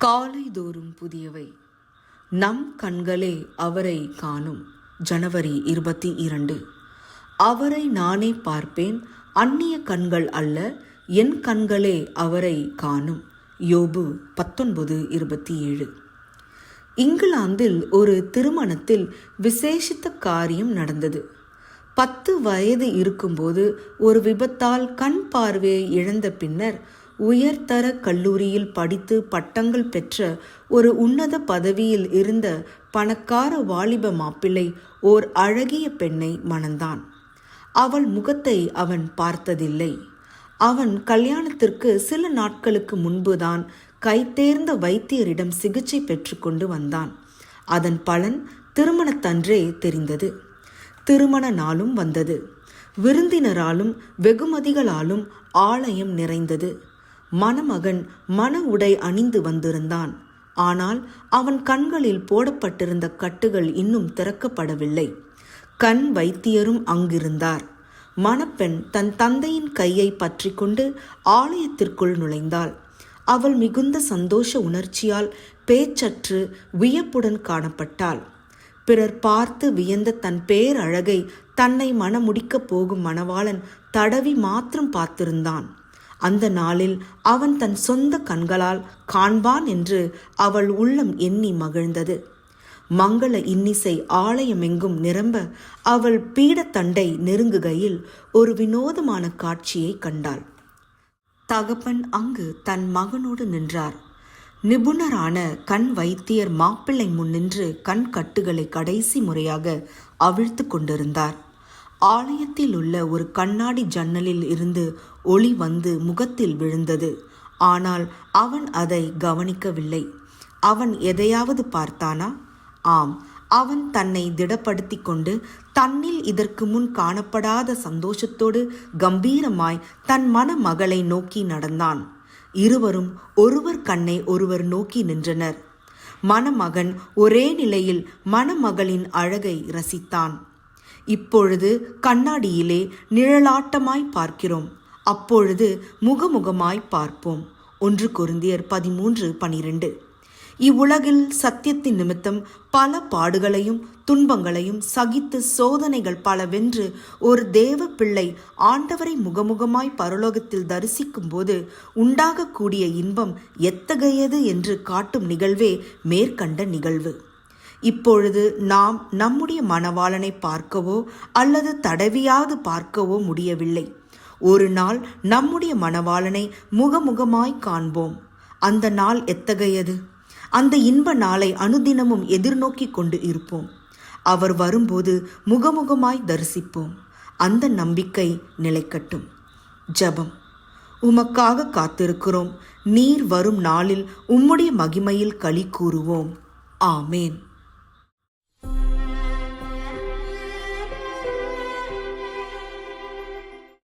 காலைதோறும் புதியவை. நம் கண்களே அவரை காணும். ஜனவரி 22. அவரை நானே பார்ப்பேன், அந்நிய கண்கள் அல்ல, என் கண்களே அவரை காணும். யோபு 19:27. இங்கிலாந்தில் ஒரு திருமணத்தில் விசேஷித்த காரியம் நடந்தது. 10 வயது இருக்கும்போது ஒரு விபத்தால் கண் பார்வையை இழந்த பின்னர் உயர்தர கல்லூரியில் படித்து பட்டங்கள் பெற்ற ஒரு உன்னத பதவியில் இருந்த பணக்கார வாலிப மாப்பிள்ளை ஓர் அழகிய பெண்ணை மணந்தான். அவள் முகத்தை அவன் பார்த்ததில்லை. அவன் கல்யாணத்திற்கு சில நாட்களுக்கு முன்புதான் கைதேர்ந்த வைத்தியரிடம் சிகிச்சை பெற்று கொண்டு வந்தான். அதன் பலன் திருமணத்தன்றே தெரிந்தது. திருமண நாளும் வந்தது. விருந்தினராலும் வெகுமதிகளாலும் ஆலயம் நிறைந்தது. மணமகன் மண உடை அணிந்து வந்திருந்தான். ஆனால் அவன் கண்களில் போடப்பட்டிருந்த கட்டுகள் இன்னும் திறக்கப்படவில்லை. கண் வைத்தியரும் அங்கிருந்தார். மணப்பெண் தன் தந்தையின் கையை பற்றி கொண்டு ஆலயத்திற்குள் நுழைந்தாள். அவள் மிகுந்த சந்தோஷ உணர்ச்சியால் பேச்சற்று வியப்புடன் காணப்பட்டாள். பிறர் பார்த்து வியந்த தன் பேரழகை தன்னை மணமுடிக்கப் போகும் மணவாளன் தடவி மாத்திரம் பார்த்திருந்தான். அந்த நாளில் அவன் தன் சொந்த கண்களால் காண்பான் என்று அவள் உள்ளம் எண்ணி மகிழ்ந்தது. மங்கள இன்னிசை ஆலயமெங்கும் நிரம்ப அவள் பீடத்தண்டை நெருங்குகையில் ஒரு வினோதமான காட்சியை கண்டாள். தகப்பன் அங்கு தன் மகனோடு நின்றார். நிபுணரான கண் வைத்தியர் மாப்பிள்ளை முன் நின்று கண் கட்டுகளை கடைசி முறையாக அவிழ்த்து கொண்டிருந்தார். ஆலயத்தில் உள்ள ஒரு கண்ணாடி ஜன்னலில் இருந்து ஒளி வந்து முகத்தில் விழுந்தது. ஆனால் அவன் அதை கவனிக்கவில்லை. அவன் எதையாவது பார்த்தானா? ஆம், அவன் தன்னை திடப்படுத்தி கொண்டு தன்னில் இதற்கு முன் காணப்படாத சந்தோஷத்தோடு கம்பீரமாய் தன் மணமகளை நோக்கி நடந்தான். இருவரும் ஒருவர் கண்ணை ஒருவர் நோக்கி நின்றனர். மணமகன் ஒரே நிலையில் மணமகளின் அழகை ரசித்தான். இப்பொழுது கண்ணாடியிலே நிழலாட்டமாய் பார்க்கிறோம், அப்பொழுது முகமுகமாய் பார்ப்போம். 1 கொரிந்தியர் 13:12. இவ்வுலகில் சத்தியத்தின் நிமித்தம் பல பாடுகளையும் துன்பங்களையும் சகித்து சோதனைகள் பல வென்று ஒரு தேவ பிள்ளை ஆண்டவரை முகமுகமாய் பரலோகத்தில் தரிசிக்கும் போது உண்டாகக்கூடிய இன்பம் எத்தகையது என்று காட்டும் நிகழ்வே மேற்கண்ட நிகழ்வு. இப்பொழுது நாம் நம்முடைய மணவாளனை பார்க்கவோ அல்லது தடவியாவது பார்க்கவோ முடியவில்லை. ஒரு நாள் நம்முடைய மணவாளனை முகமுகமாய் காண்போம். அந்த நாள் எத்தகையது! அந்த இன்ப நாளை அனுதினமும் எதிர்நோக்கி கொண்டு இருப்போம். அவர் வரும்போது முகமுகமாய் தரிசிப்போம். அந்த நம்பிக்கை நிலைக்கட்டும். ஜெபம். உமக்காக காத்திருக்கிறோம். நீர் வரும் நாளில் உம்முடைய மகிமையில் களி கூறுவோம். ஆமேன்.